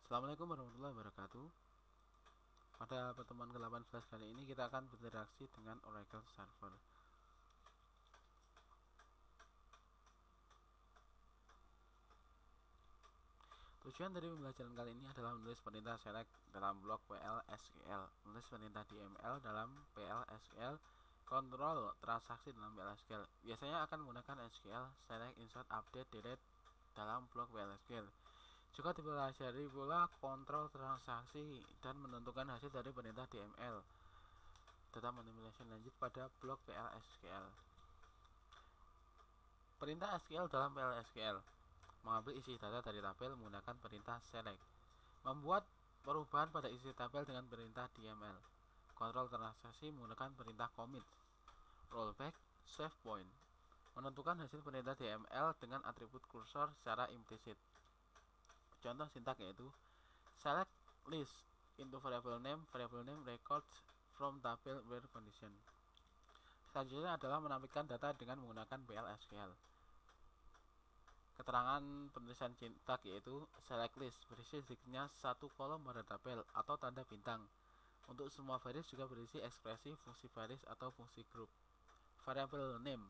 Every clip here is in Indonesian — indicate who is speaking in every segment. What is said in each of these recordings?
Speaker 1: Assalamualaikum warahmatullahi wabarakatuh. Pada pertemuan ke-18 kali ini kita akan berinteraksi dengan Oracle Server. Tujuan dari pembelajaran kali ini adalah menulis perintah select dalam blok PL/SQL, menulis perintah DML dalam PL/SQL, kontrol transaksi dalam PL/SQL. Biasanya akan menggunakan SQL select, insert, update, delete dalam blok PL/SQL. Juga dipelajari pula kontrol transaksi dan menentukan hasil dari perintah DML. Data manipulation lanjut pada blok PL/SQL. Perintah SQL dalam PL/SQL: mengambil isi data dari tabel menggunakan perintah select, membuat perubahan pada isi tabel dengan perintah DML, kontrol transaksi menggunakan perintah commit, rollback, save point, menentukan hasil perintah DML dengan atribut kursor secara implisit. Contoh sintak yaitu select list into variable name records from table where condition. Selanjutnya adalah menampilkan data dengan menggunakan PL/SQL. Keterangan penulisan sintak yaitu select list berisi sedikitnya satu kolom pada tabel atau tanda bintang. Untuk semua baris juga berisi ekspresi fungsi baris atau fungsi grup. Variable name,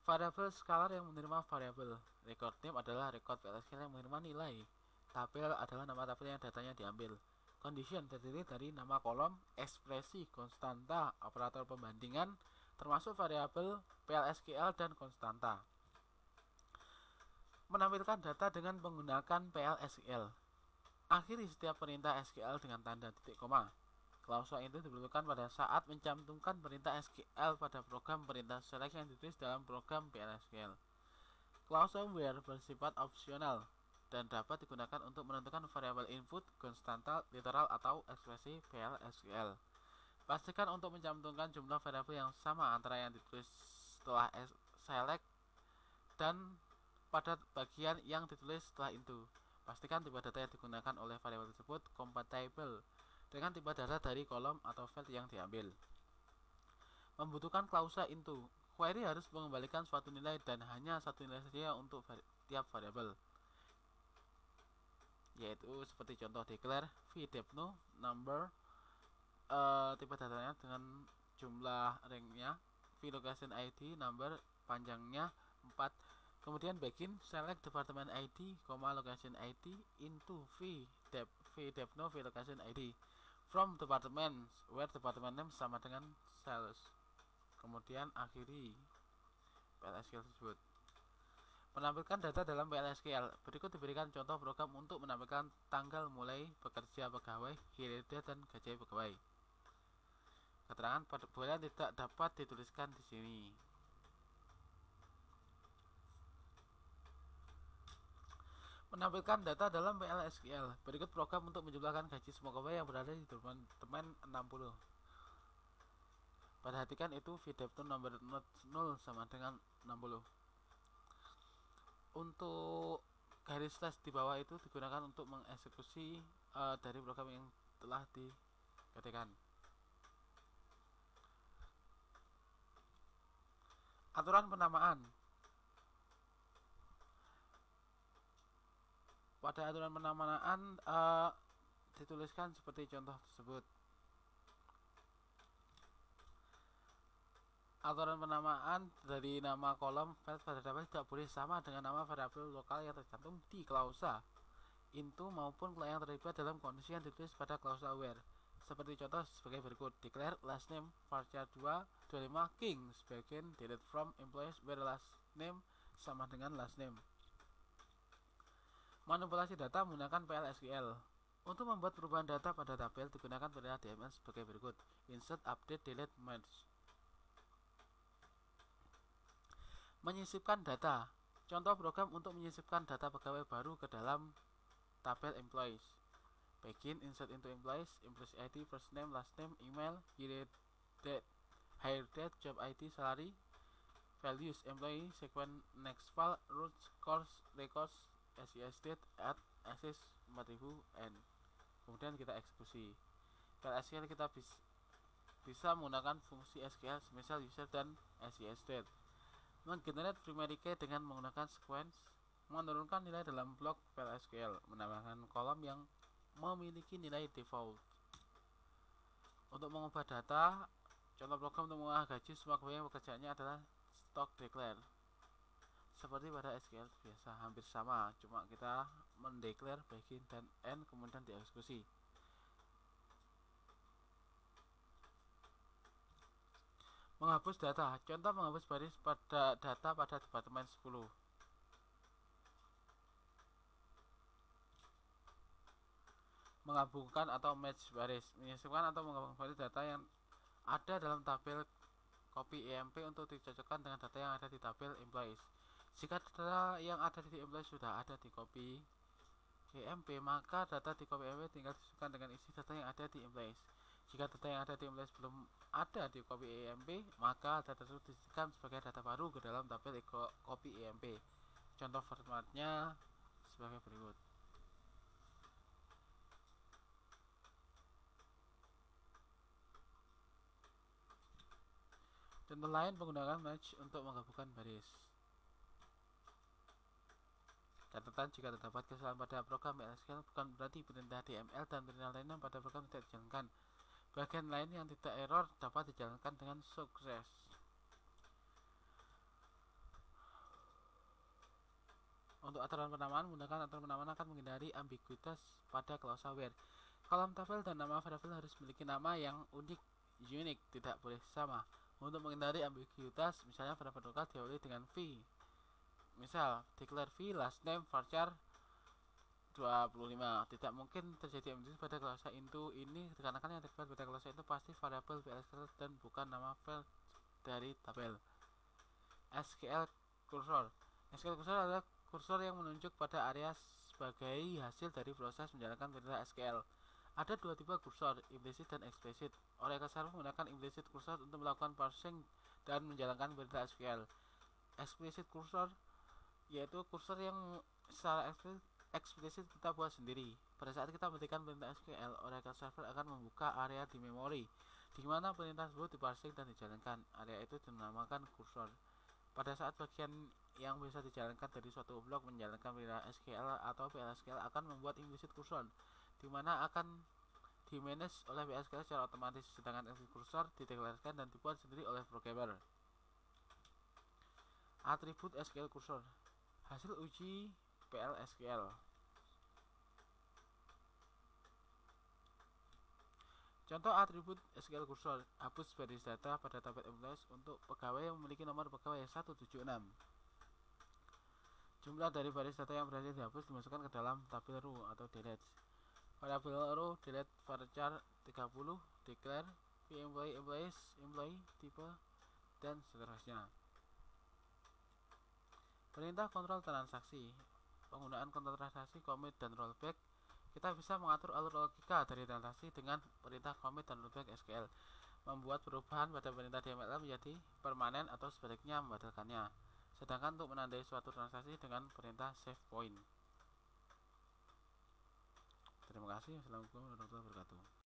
Speaker 1: variabel scalar yang menerima variabel. Record name adalah record PL/SQL yang menerima nilai. Tabel adalah nama tabel yang datanya diambil. Condition terdiri dari nama kolom, ekspresi, konstanta, operator pembandingan, termasuk variabel PL/SQL dan konstanta. Menampilkan data dengan menggunakan PL/SQL. Akhiri setiap perintah SQL dengan tanda titik koma. Klausula itu diperlukan pada saat mencantumkan perintah SQL pada program perintah select yang ditulis dalam program PL/SQL. Klausula where bersifat opsional dan dapat digunakan untuk menentukan variabel input, konstanta, literal, atau ekspresi PL/SQL. Pastikan untuk mencantumkan jumlah variabel yang sama antara yang ditulis setelah select dan pada bagian yang ditulis setelah itu. Pastikan tipe data yang digunakan oleh variabel tersebut kompatibel dengan tipe data dari kolom atau file yang diambil. Membutuhkan klausula into. Query harus mengembalikan suatu nilai dan hanya satu nilai saja untuk tiap variabel, yaitu seperti contoh declare vdepno number, tipe datanya dengan jumlah ringnya, vlocation id number panjangnya 4. Kemudian begin select department id, location id into vdepno vlocation id from department where department name sama dengan sales. Kemudian akhiri PL/SQL tersebut. Menampilkan data dalam PL/SQL. Berikut diberikan contoh program untuk menampilkan tanggal mulai bekerja pegawai, kinerja, dan gaji pegawai. Keterangan boleh tidak dapat dituliskan di sini. Menampilkan data dalam PL/SQL. Berikut program untuk menjumlahkan gaji semua pegawai yang berada di departemen 60. Perhatikan itu vdepno number 0 sama dengan 60. Untuk garis slash di bawah itu digunakan untuk mengeksekusi dari program yang telah diketikkan. Aturan penamaan. Pada aturan penamaan dituliskan seperti contoh tersebut. Aturan penamaan dari nama kolom file pada database tidak boleh sama dengan nama variabel lokal yang tercantum di klausula into maupun yang terlibat dalam kondisi yang ditulis pada klausula where. Seperti contoh sebagai berikut: declare last name varchar 225 king sebagian delete from employees where last name sama dengan last name. Manipulasi data menggunakan PL/SQL. Untuk membuat perubahan data pada tabel digunakan perintah DML sebagai berikut: insert, update, delete, merge. Menyisipkan data. Contoh program untuk menyisipkan data pegawai baru ke dalam tabel employees. Begin insert into employees, employees ID, first name, last name, email, year date, hire date, job ID, salary, values, employee, sequence, next file, routes, course, records, SES date, add, access 4000 n. Kemudian kita eksekusi. Kalau SQL kita bisa menggunakan fungsi SQL semisal user dan SES date. Menggenerate primary key dengan menggunakan sequence menurunkan nilai dalam blok file SQL, menambahkan kolom yang memiliki nilai default. Untuk mengubah data, contoh program untuk mengubah gaji semua yang pekerjaannya adalah stock declare. Seperti pada SQL biasa, hampir sama, cuma kita mendeklar begin dan end kemudian dieksekusi. Menghapus data, contoh menghapus baris pada data pada departemen 10. Menggabungkan atau match baris, menyisipkan atau menggabungkan baris data yang ada dalam tabel copy EMP untuk dicocokkan dengan data yang ada di tabel employees. Jika data yang ada di employees sudah ada di copy EMP, maka data di copy EMP tinggal disesuaikan dengan isi data yang ada di employees. Jika data yang ada di employees belum ada di copy EMP, maka data tersebut disisipkan sebagai data baru ke dalam tabel copy EMP. Contoh formatnya sebagai berikut. Contoh lain menggunakan match untuk menggabungkan baris. Catatan, jika terdapat kesalahan pada program PLSQL bukan berarti perintah DML dan perintah lainnya pada program tidak dijalankan. Bagian lain yang tidak error dapat dijalankan dengan sukses. Untuk aturan penamaan, menggunakan aturan penamaan akan menghindari ambiguitas pada klausa where. Kolom tabel dan nama variabel harus memiliki nama yang unik, tidak boleh sama. Untuk menghindari ambiguitas, misalnya variabel lokal diawali dengan v. Misal, declare v last name varchar 25. Tidak mungkin terjadi ambiguitas pada klausa into ini dikarenakan yang terdapat pada klausa itu pasti variabel PLSQL dan bukan nama file dari tabel. SQL cursor. SQL cursor adalah kursor yang menunjuk pada area sebagai hasil dari proses menjalankan perintah SQL. Ada dua tipe kursor, implicit dan explicit. Oracle Server menggunakan implicit kursor untuk melakukan parsing dan menjalankan perintah SQL. Explicit kursor yaitu kursor yang secara eksplisit kita buat sendiri. Pada saat kita mengetikkan perintah SQL, Oracle Server akan membuka area di memori di mana perintah tersebut diparsing dan dijalankan. Area itu dinamakan kursor. Pada saat bagian yang bisa dijalankan dari suatu blok menjalankan perintah SQL atau PLSQL akan membuat implicit kursor, di mana akan dimanage oleh PLSQL secara otomatis, sedangkan explicit kursor dideklarasikan dan dibuat sendiri oleh programmer. Atribut SQL kursor. Hasil uji PLSQL. Contoh atribut SQL kursor, hapus baris data pada tabel employees untuk pegawai yang memiliki nomor pegawai 176. Jumlah dari baris data yang berhasil dihapus dimasukkan ke dalam tabel row atau delete. Variabel row delete varchar 30, declare employee, employee, tipe, dan seterusnya. Perintah kontrol transaksi. Penggunaan kontrol transaksi, commit dan rollback. Kita bisa mengatur alur logika dari transaksi dengan perintah commit dan rollback SQL. Membuat perubahan pada perintah DML menjadi permanen atau sebaliknya membatalkannya. Sedangkan untuk menandai suatu transaksi dengan perintah save point. Terima kasih. Assalamualaikum warahmatullahi wabarakatuh.